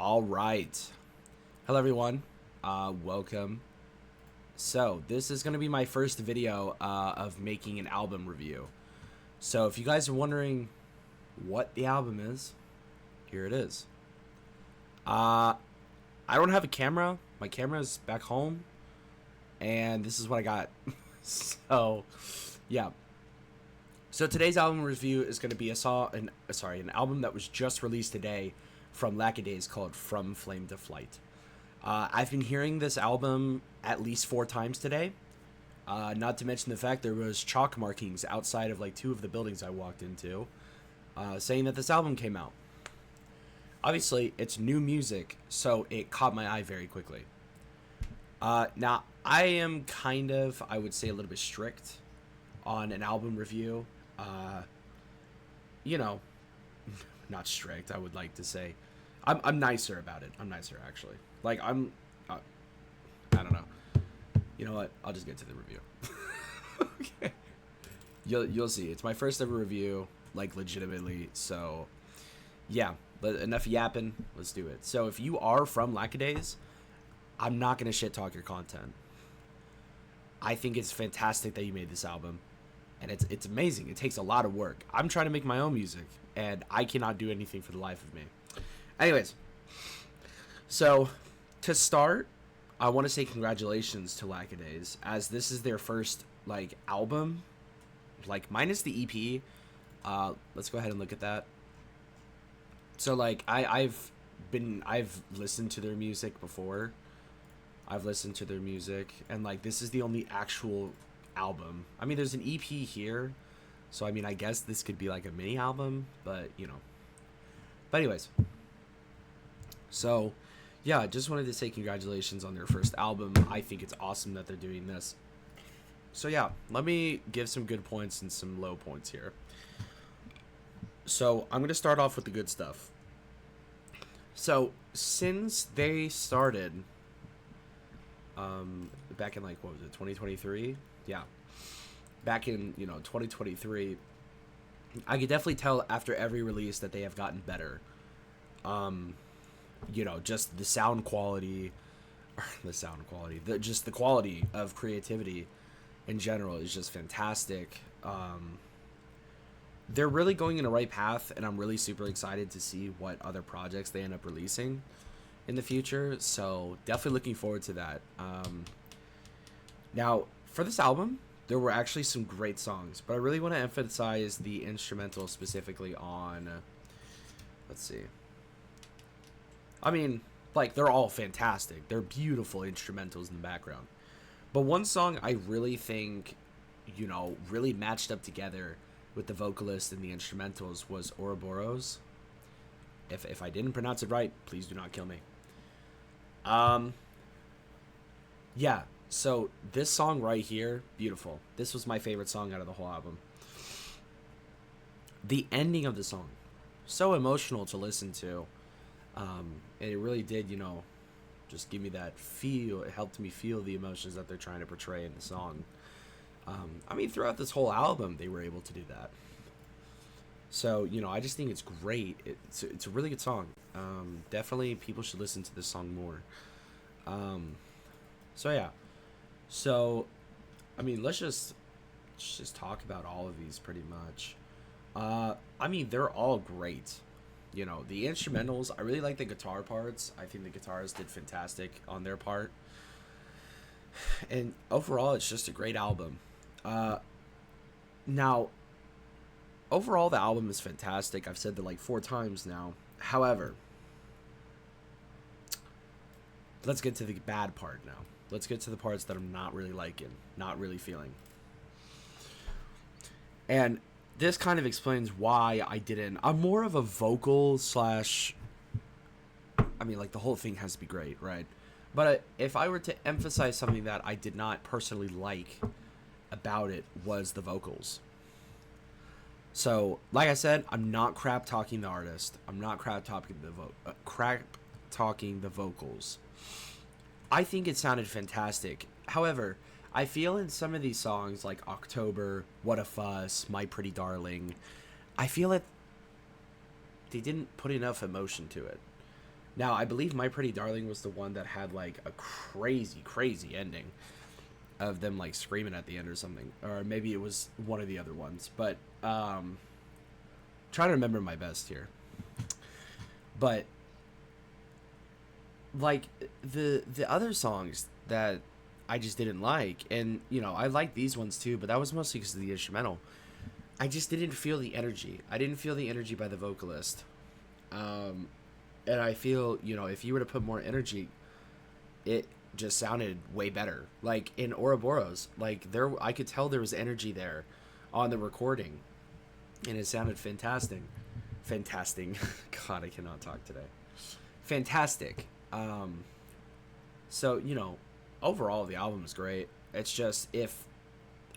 All right. Hello, everyone. Welcome. So, this is going to be my first video of making an album review. So, if you guys are wondering what the album is, here it is. I don't have a camera. My camera's back home. And this is what I got. So, yeah. So, today's album review is going to be an album that was just released today from Lackadays called From Flame to Flight. I've been hearing this album at least 4 times today. Not to mention the fact there was chalk markings outside of like 2 of the buildings I walked into, saying that this album came out. Obviously, it's new music, so it caught my eye very quickly. Now, I am kind of, I would say, a little bit strict on an album review. You know, not strict, I would like to say. I'm nicer about it. I'm nicer, actually. Like, I don't know. You know what? I'll just get to the review. Okay. You'll see. It's my first ever review, like, legitimately. So, yeah. But enough yapping. Let's do it. So, if you are from Lackadays, I'm not going to shit talk your content. I think it's fantastic that you made this album. And it's amazing. It takes a lot of work. I'm trying to make my own music, and I cannot do anything for the life of me. Anyways, so to start, I want to say congratulations to Lackadays, as this is their first like album, like minus the EP. Let's go ahead and look at that. So like I've listened to their music before. I've listened to their music, and like this is the only actual album. I mean, there's an EP here, so I mean, I guess this could be like a mini album, but you know. But anyways. So, yeah, I just wanted to say congratulations on their first album. I think it's awesome that they're doing this. So, yeah, let me give some good points and some low points here. So, I'm going to start off with the good stuff. So, since they started, back in, like, what was it, 2023? Yeah. Back in, 2023, I could definitely tell after every release that they have gotten better. Just the sound quality, just the quality of creativity in general is just fantastic. They're really going in the right path, and I'm really super excited to see what other projects they end up releasing in the future. So definitely looking forward to that. Now, for this album, there were actually some great songs, but I really want to emphasize the instrumental specifically on, let's see. I mean, like, they're all fantastic. They're beautiful instrumentals in the background. But one song I really think, really matched up together with the vocalist and the instrumentals was Ouroboros. If I didn't pronounce it right, please do not kill me. Yeah, so this song right here, beautiful. This was my favorite song out of the whole album. The ending of the song, so emotional to listen to. And it really did, just give me that feel. It helped me feel the emotions that they're trying to portray in the song. I mean, throughout this whole album, they were able to do that. So, I just think it's great. It's a really good song. Definitely people should listen to this song more. So, yeah. So, I mean, let's just talk about all of these pretty much. I mean, they're all great. The instrumentals, I really like the guitar parts. I think the guitarists did fantastic on their part. And overall, it's just a great album. Now, overall, the album is fantastic. I've said that like 4 times now. However, let's get to the bad part now. Let's get to the parts that I'm not really liking, not really feeling. And this kind of explains why I didn't. I'm more of a vocal slash. I mean, like, the whole thing has to be great, right? But if I were to emphasize something that I did not personally like about it, was the vocals. So, like I said, I'm not crap talking the artist. I'm not crap talking the vocals. I think it sounded fantastic. However, I feel in some of these songs, like October, What a Fuss, My Pretty Darling, I feel that they didn't put enough emotion to it. Now, I believe My Pretty Darling was the one that had like a crazy, crazy ending of them like screaming at the end or something, or maybe it was one of the other ones. But trying to remember my best here. But like the other songs that I just didn't like, and you know I like these ones too, but that was mostly because of the instrumental. I just didn't feel the energy. I didn't feel the energy by the vocalist. And I feel, you know, if you were to put more energy, it just sounded way better. Like in Ouroboros, like there, I could tell there was energy there on the recording, and it sounded fantastic. Fantastic. God, I cannot talk today. Fantastic. So you know, overall the album is great. It's just if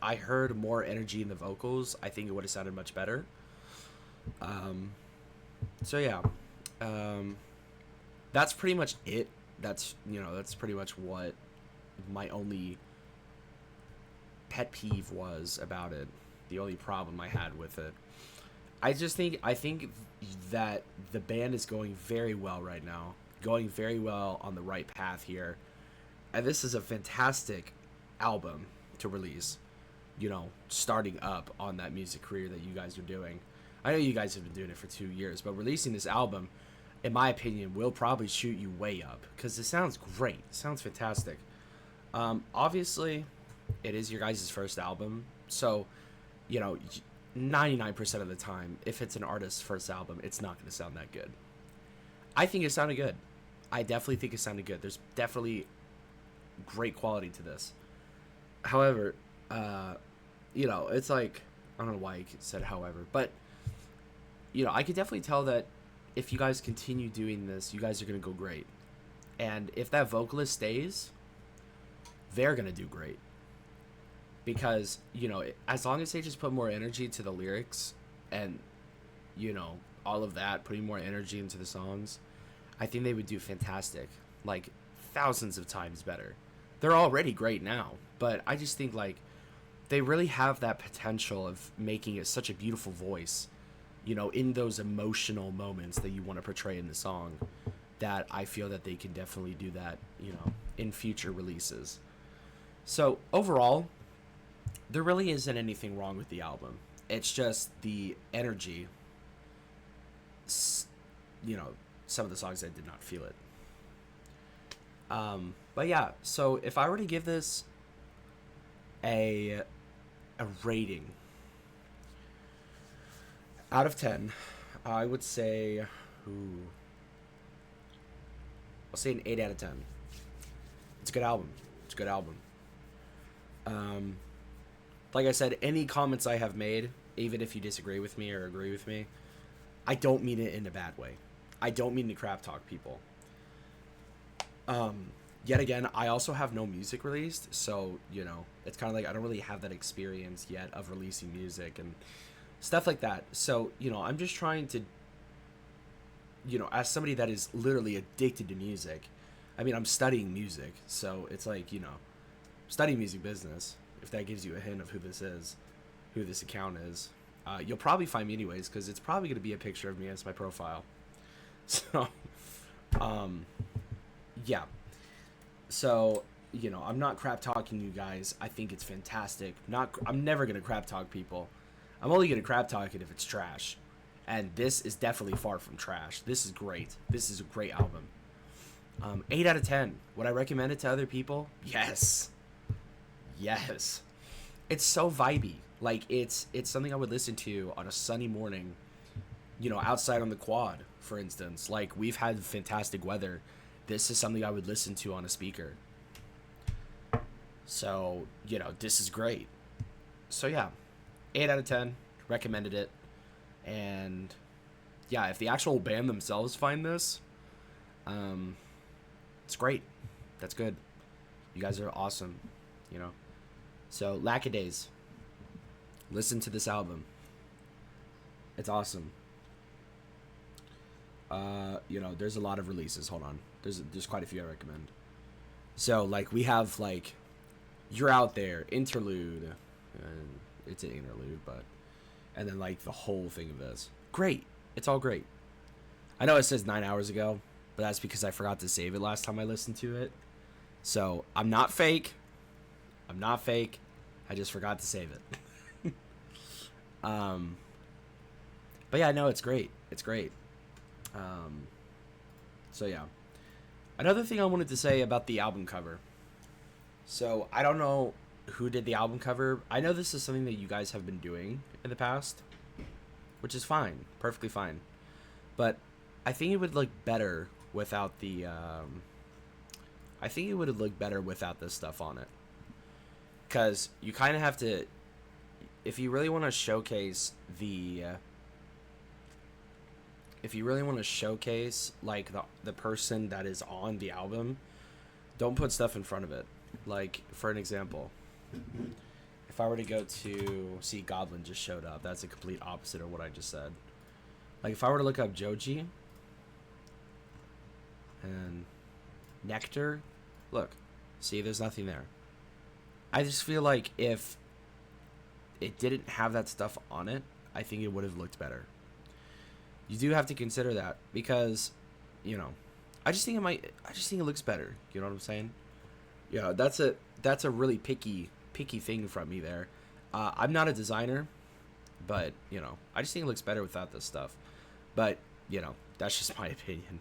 I heard more energy in the vocals, I think it would have sounded much better. Um, so yeah, um, that's pretty much it. That's you know that's pretty much what my only pet peeve was about it. The only problem I had with it. I think that the band is going very well right now, going very well on the right path here, and this is a fantastic album to release. You know, starting up on that music career that you guys are doing. I know you guys have been doing it for 2 years, but releasing this album, in my opinion, will probably shoot you way up because it sounds great. It sounds fantastic. Obviously, it is your guys' first album, so you know, 99% of the time, if it's an artist's first album, it's not going to sound that good. I think it sounded good. I definitely think it sounded good. There's definitely great quality to this. However, you know, it's like I don't know why he said however, but you know, I could definitely tell that if you guys continue doing this, you guys are gonna go great. And if that vocalist stays, they're gonna do great. Because, you know, as long as they just put more energy to the lyrics and, you know, all of that, putting more energy into the songs, I think they would do fantastic. Like, thousands of times better. They're already great now, but I just think, like, they really have that potential of making it such a beautiful voice, you know, in those emotional moments that you want to portray in the song, that I feel that they can definitely do that, you know, in future releases. So, overall, there really isn't anything wrong with the album. It's just the energy, you know, some of the songs I did not feel it. But yeah, so if I were to give this a rating out of 10, I would say, ooh, I'll say an 8 out of 10. It's a good album. It's a good album. Like I said, any comments I have made, even if you disagree with me or agree with me, I don't mean it in a bad way. I don't mean to crap talk people. Yet again, I also have no music released, so, you know, it's kind of like I don't really have that experience yet of releasing music and stuff like that. So, you know, I'm just trying to, you know, as somebody that is literally addicted to music, I mean, I'm studying music, so it's like, you know, studying music business, if that gives you a hint of who this is, who this account is. You'll probably find me anyways, because it's probably going to be a picture of me as my profile. So, yeah. So, you know, I'm not crap talking you guys. I think it's fantastic. I'm never going to crap talk people. I'm only going to crap talk it if it's trash. And this is definitely far from trash. This is great. This is a great album. 8 out of 10. Would I recommend it to other people? Yes. Yes. It's so vibey. Like, it's something I would listen to on a sunny morning, you know, outside on the quad, for instance. Like, we've had fantastic weather. This is something I would listen to on a speaker. So, you know, this is great. So, yeah. 8 out of 10. Recommended it. And, yeah, if the actual band themselves find this, it's great. That's good. You guys are awesome, you know. So, Lackadays. Listen to this album. It's awesome. You know, there's a lot of releases. Hold on. There's quite a few I recommend. So, like, we have, like, You're Out There, Interlude. And it's an interlude, but... And then, like, the whole thing of this. Great. It's all great. I know it says 9 hours ago, but that's because I forgot to save it last time I listened to it. So I'm not fake. I'm not fake. I just forgot to save it. But yeah, no, it's great. It's great. So yeah. Another thing I wanted to say about the album cover. So I don't know who did the album cover. I know this is something that you guys have been doing in the past, which is fine, perfectly fine. But I think it would look better without the. I think it would have looked better without this stuff on it, because you kind of have to, if you really want to showcase the. If you really want to showcase like the person that is on the album, don't put stuff in front of it. Like, for an example, if I were to go to see Goblin just showed up, that's a complete opposite of what I just said. Like, if I were to look up Joji and Nectar, look, see, there's nothing there. I just feel like if it didn't have that stuff on it, I think it would have looked better. You do have to consider that because, you know, I just think it looks better. You know what I'm saying? Yeah, that's a really picky thing from me there. I'm not a designer, but you know, I just think it looks better without this stuff. But you know, that's just my opinion.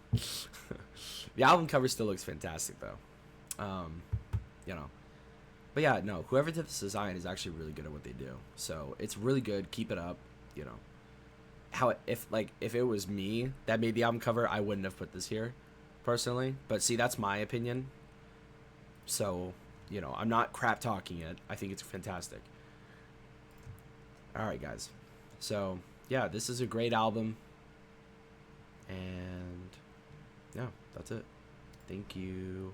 The album cover still looks fantastic though. You know, but yeah, no, whoever did this design is actually really good at what they do. So it's really good. Keep it up. You know, if it was me that made the album cover, I wouldn't have put this here, personally. But see, that's my opinion. So, you know, I'm not crap talking it. I think it's fantastic. Alright, guys. So, yeah, this is a great album. And, yeah, that's it. Thank you.